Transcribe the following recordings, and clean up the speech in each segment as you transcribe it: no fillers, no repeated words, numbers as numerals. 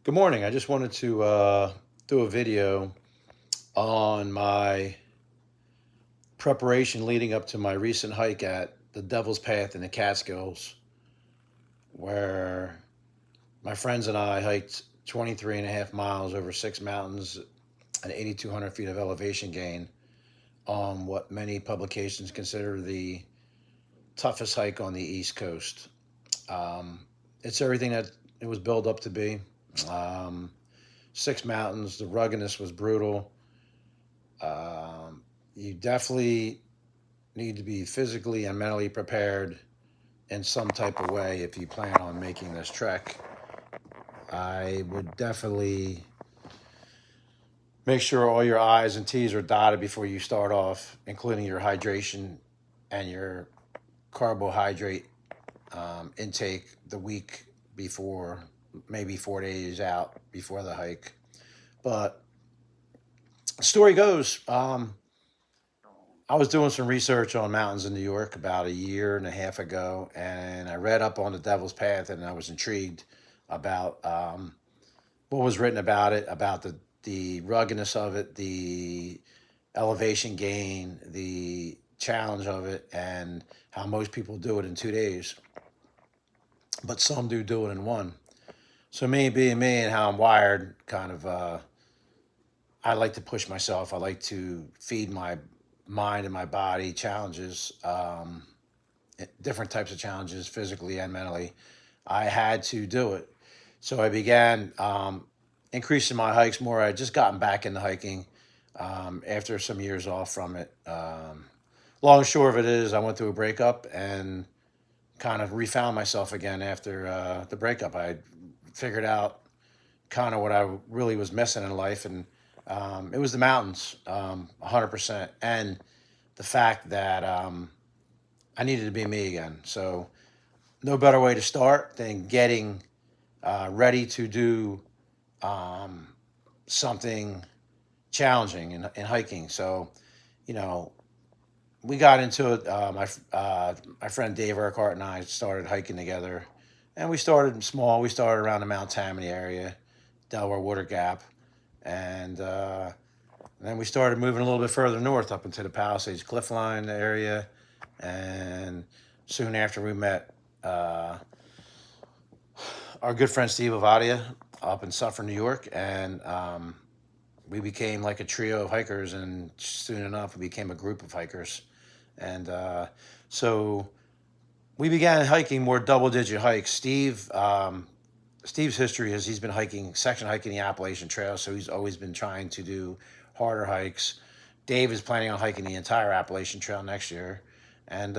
Good morning. I just wanted to do a video on my preparation leading up to my recent hike at the Devil's Path in the Catskills, where my friends and I hiked 23 and a half miles over six mountains and 8,200 feet of elevation gain on what many publications consider the toughest hike on the East Coast. Um, it's everything that it was built up to be. Um, Six mountains, the ruggedness was brutal. You definitely need to be physically and mentally prepared in some type of way if you plan on making this trek. I would definitely make sure all your I's and T's are dotted before you start off, including your hydration and your carbohydrate intake the week before, maybe 4 days out before the hike. But the story goes, I was doing some research on mountains in New York about a year and a half ago, and I read up on the Devil's Path, and I was intrigued about what was written about it, about the ruggedness of it, the elevation gain, the challenge of it, and how most people do it in 2 days, but some do it in one. So me being me and how I'm wired, kind of, I like to push myself. I like to feed my mind and my body challenges, different types of challenges, physically and mentally. I had to do it. So I began increasing my hikes more. I had just gotten back into hiking after some years off from it. Long and short of it is, I went through a breakup and kind of refound myself again after the breakup. I figured out kind of what I really was missing in life, and it was the mountains, 100%, and the fact that I needed to be me again. So no better way to start than getting ready to do um, something challenging in hiking. So, you know, we got into it. My friend Dave Urquhart and I started hiking together, and we started small. We started around the Mount Tammany area, Delaware Water Gap, and then we started moving a little bit further north up into the Palisades Cliff Line area, and soon after we met our good friend Steve Avadia up in Suffern, New York, and we became like a trio of hikers, and soon enough we became a group of hikers, and so we began hiking more double-digit hikes. Steve's history is he's been hiking section hiking the Appalachian Trail, so he's always been trying to do harder hikes. Dave is planning on hiking the entire Appalachian Trail next year, and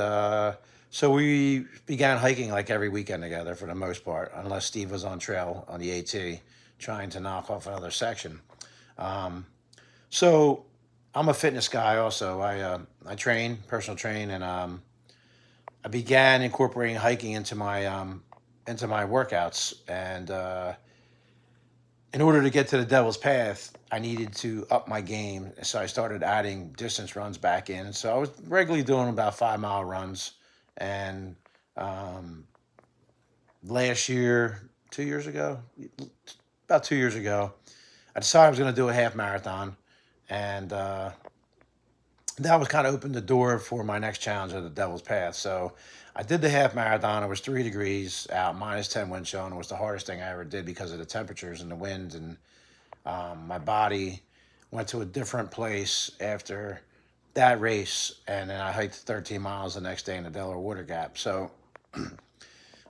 so we began hiking like every weekend together for the most part, unless Steve was on trail on the AT trying to knock off another section. Um, so I'm a fitness guy also. I train, personal train, and I began incorporating hiking into my workouts. And in order to get to the Devil's Path, I needed to up my game. So I started adding distance runs back in. So I was regularly doing about 5 mile runs. And last year, 2 years ago, about 2 years ago, I decided I was going to do a half marathon. And that was kind of opened the door for my next challenge of the Devil's Path. So I did the half marathon. It was 3 degrees out, -10 wind chill, and it was the hardest thing I ever did because of the temperatures and the wind. And my body went to a different place after that race. And then I hiked 13 miles the next day in the Delaware Water Gap. So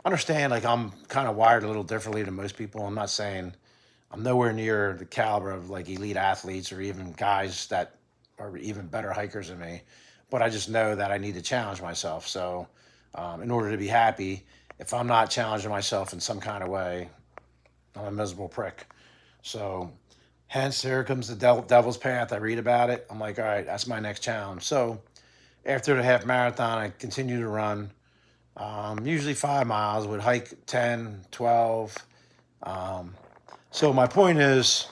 understand, like, I'm kind of wired a little differently than most people. I'm not saying I'm nowhere near the caliber of like elite athletes or even guys that are even better hikers than me, but I just know that I need to challenge myself. So, in order to be happy, if I'm not challenging myself in some kind of way, I'm a miserable prick. So, hence, here comes the Devil's Path. I read about it. I'm like, all right, that's my next challenge. So, after the half marathon, I continue to run, usually 5 miles, would hike 10, 12. Um, so, my point is,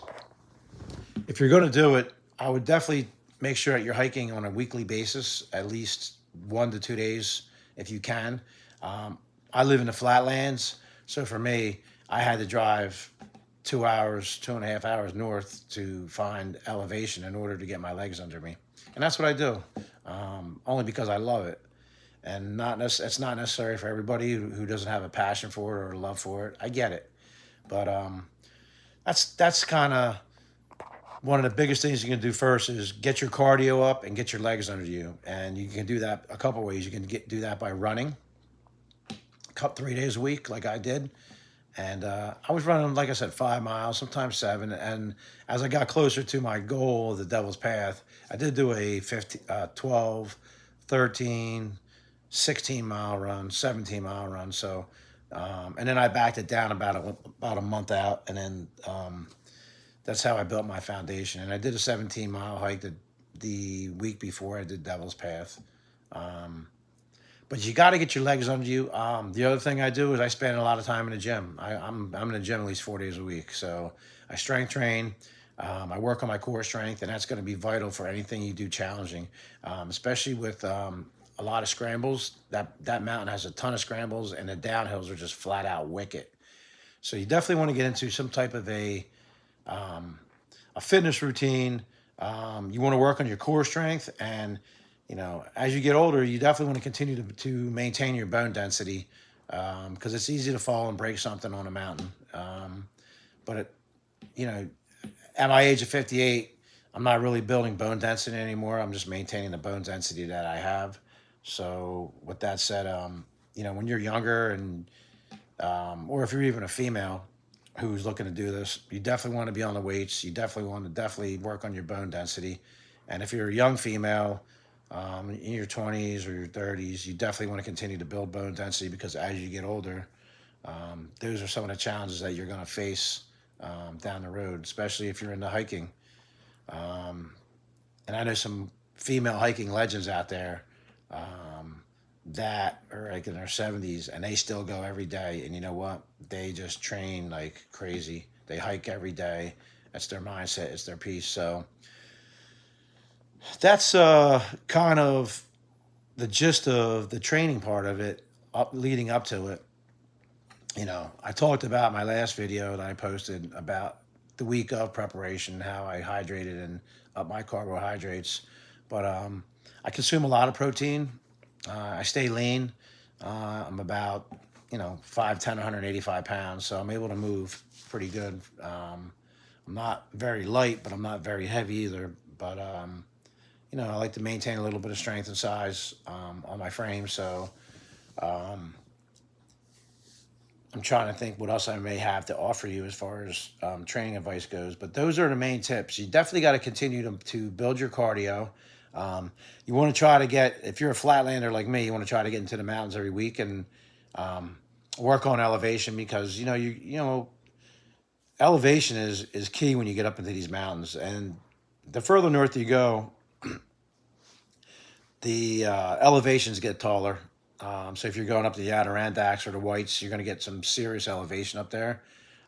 if you're going to do it, I would definitely make sure that you're hiking on a weekly basis, at least 1 to 2 days if you can. I live in the flatlands, so for me, I had to drive 2 hours, 2.5 hours north to find elevation in order to get my legs under me. And that's what I do, only because I love it. And it's not necessary for everybody who doesn't have a passion for it or a love for it. I get it. But that's kind of one of the biggest things you can do first is get your cardio up and get your legs under you. And you can do that a couple ways. You can do that by running 3 days a week like I did. And I was running, like I said, 5 miles, sometimes 7. And as I got closer to my goal of the Devil's Path, I did do a 12, 13, 16-mile run, 17-mile run. So, and then I backed it down about a month out. And then that's how I built my foundation. And I did a 17-mile hike the week before I did Devil's Path. But you got to get your legs under you. The other thing I do is I spend a lot of time in the gym. I'm in the gym at least 4 days a week. So I strength train. I work on my core strength, and that's going to be vital for anything you do challenging, especially with a lot of scrambles. That mountain has a ton of scrambles, and the downhills are just flat out wicked. So you definitely want to get into some type of a fitness routine. You want to work on your core strength, and as you get older, you definitely want to continue to maintain your bone density, because it's easy to fall and break something on a mountain. But at my age of 58, I'm not really building bone density anymore. I'm just maintaining the bone density that I have. So with that said, when you're younger and or if you're even a female who's looking to do this, you definitely want to be on the weights. You definitely want to work on your bone density. And if you're a young female, in your 20s or your 30s, you definitely want to continue to build bone density, because as you get older, those are some of the challenges that you're going to face down the road, especially if you're into hiking. And I know some female hiking legends out there that are like in their 70s, and they still go every day. And you know what? They just train like crazy. They hike every day. That's their mindset. It's their peace. So that's kind of the gist of the training part of it, leading up to it. I talked about my last video that I posted about the week of preparation, how I hydrated and up my carbohydrates. But I consume a lot of protein. I stay lean. I'm about 5'10", 185 pounds, so I'm able to move pretty good. I'm not very light, but I'm not very heavy either. But I like to maintain a little bit of strength and size on my frame. So I'm trying to think what else I may have to offer you as far as training advice goes. But those are the main tips. You definitely got to continue to build your cardio. You want to try to get, if you're a flatlander like me, you want to try to get into the mountains every week and work on elevation, because elevation is key when you get up into these mountains. And the further north you go, the elevations get taller. So if you're going up the Adirondacks or the Whites, you're going to get some serious elevation up there.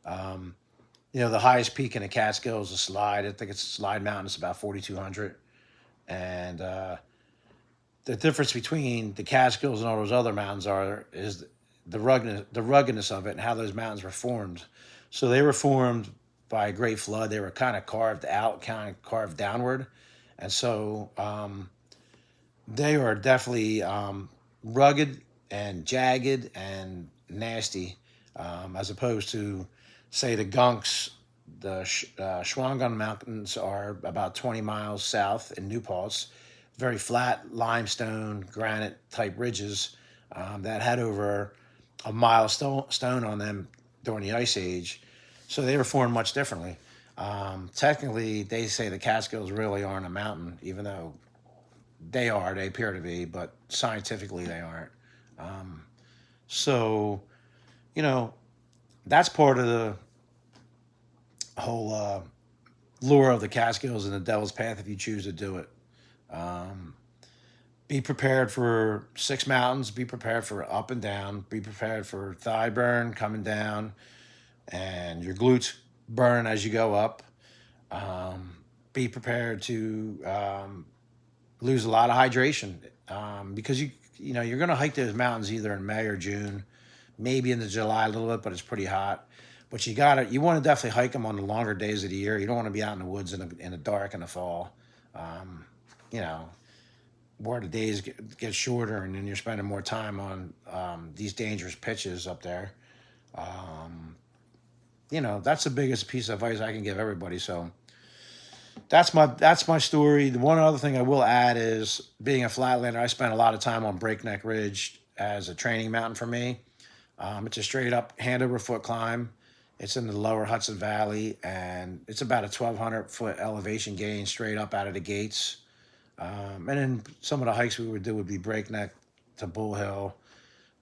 The highest peak in the Catskills is Slide. I think it's Slide Mountain. It's about 4,200. And the difference between the Catskills and all those other mountains is the ruggedness of it and how those mountains were formed. So they were formed by a great flood. They were kind of carved out, kind of carved downward. And so they are definitely rugged and jagged and nasty, as opposed to, say, the Gunks. The Schwangan Mountains are about 20 miles south in New Paltz. Very flat limestone, granite type ridges that had over a mile of stone on them during the Ice Age. So they were formed much differently. Technically, they say the Catskills really aren't a mountain, even though they appear to be, but scientifically they aren't. So, that's part of the whole lure of the Catskills and the Devil's Path if you choose to do it. Be prepared for 6 mountains. Be prepared for up and down. Be prepared for thigh burn coming down and your glutes burn as you go up. Be prepared to lose a lot of hydration because you're going to hike those mountains either in May or June, maybe into July a little bit, but it's pretty hot. But you want to definitely hike them on the longer days of the year. You don't want to be out in the woods in the dark in the fall. Um, you know, where the days get shorter and then you're spending more time on these dangerous pitches up there. Um, that's the biggest piece of advice I can give everybody. So that's my story. The one other thing I will add is being a flatlander, I spent a lot of time on Breakneck Ridge as a training mountain for me. It's a straight up hand over foot climb. It's in the lower Hudson Valley, and it's about a 1,200-foot elevation gain straight up out of the gates. And then some of the hikes we would do would be Breakneck to Bull Hill.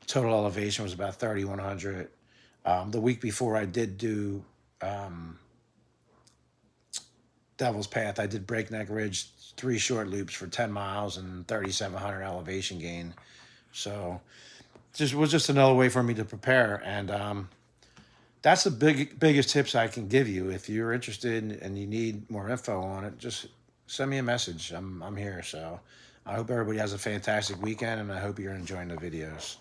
Total elevation was about 3,100. The week before, I did do um, Devil's Path. I did Breakneck Ridge, 3 short loops for 10 miles and 3,700 elevation gain. So just another way for me to prepare. And that's the biggest tips I can give you. If you're interested and you need more info on it, just send me a message. I'm here. So I hope everybody has a fantastic weekend, and I hope you're enjoying the videos.